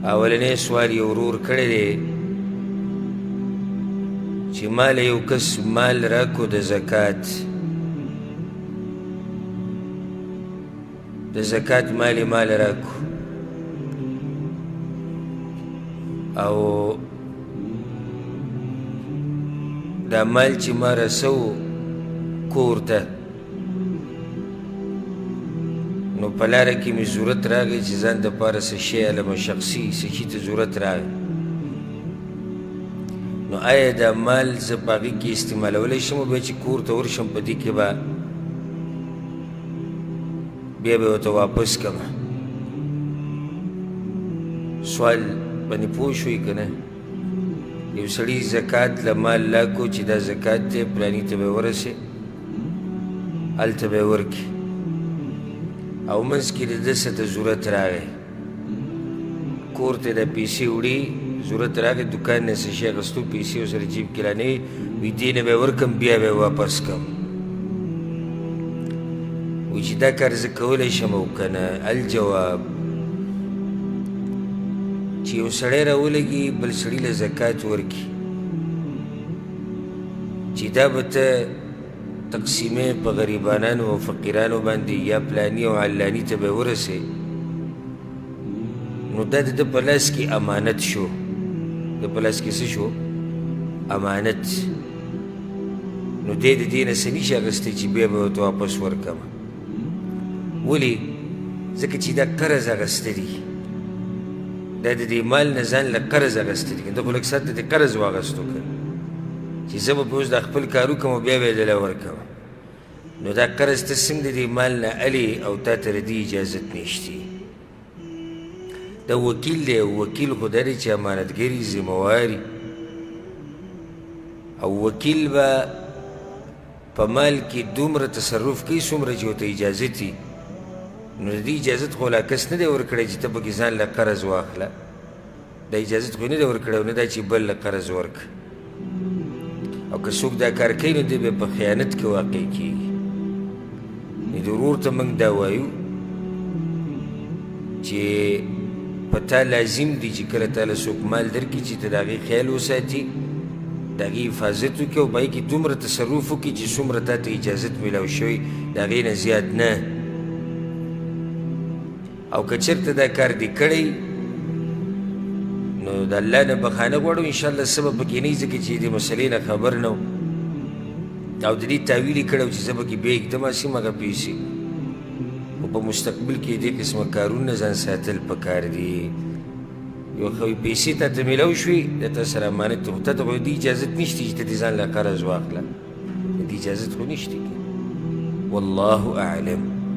اولنی سوال یې ورور کړی دی چې ماله یو کس مال راکو د زکات مال راکو او دا مال چې ما رسو کور ته نو په لاره کې مې ضرورت راغی چې ځان دپاره څه شی علمه شخصي څه شي ته ضرورت راغی نو آیا دا مال زه په هغې کې استعمالولی شم بیا چې کور ته ورشم په دې کې به بیا به ورته واپس کړم سوال باندې پوه شوي که نه یو سړي زکات له مال لاکو چې دا زکات دی پلاني ته به یې ورسې هلته به یې ورکړي او منځ کې د ده څه ته ضرورت راغی کور ته د پیسې وړي ضرورت راغی دوکان نه څه شي اخیستو پیسې ورسره جیب کې را نه وي وي دې نه به یې ورکړم بیا به یې واپس کړم وایي چې دا کار زه کولی شم او که نه الجواب چې یو سړی راولګي بل سړي له زکات ورکړي چې دا به ته تقسیمې په غریبانانو او فقیرانو باندې یا پلاني او علاني ته به ورسې نو دا د ده په لاس کې امانت شو د په لاس کې څه شو امانت نو دی د دې نه څه نشي اخیستی چې بیا به ورته واپس ورکړم ولې ځکه چې دا قرض اخیسته دي دا د دې مال نه ځان له قرض اخیسته دي ته خو لږ ساعت د قرض واخیستو که چې زه به اوس دا خپل کار وکړم او بیا به یې دله ورکوم نو دا قرض ته څنګه د دې مال نه الې او تا ته د دې اجازت نشتي دا وکیل دی وکیل خو دا دی چې امانتګري ذمهواري او وکیل به په مال کې دومره تصرف کوي څومره چې ورته اجازت وي نو د دې اجازت خو لا کس نه دی ورکړی چې ته پکې ځان له قرض واخله دا اجازت خو نه دی ورکړی او نه دا چې بل له قرض ورکړه او که څوک دا کار کوي نو دی به په خیانت کې واقع کېږي نو د ورور ته موږ دا وایو چې په تا لازم دی چې کله تاله څوک مال درکړي چې ته د هغې خیال وساتي د هغې حفاظت وکړي او په هغې کې دومره تصرف وکړي چې څومره تا ته اجازت میلاو شوی د هغې نه زیات نه او که چېرته دا کار دې کړی نو د الله نه بخانه غواړو انشاءالله څه به پکې نه وي ځکه چې دې مسلې نه خبر نه و او د دې تاویل یې کړی و چې زه پکې بیا ږدم هسې هغه پیسې خو په مستقبل کې دې قسمه کارونه ځان ساتل پکار دي یو خو پیسې تا ته میلاو شوي د تا سره امانت خو تا ته خو دې اجازت نشته چې ته دې ځان له قرض واخله دې اجازت خو نشته والله اعلم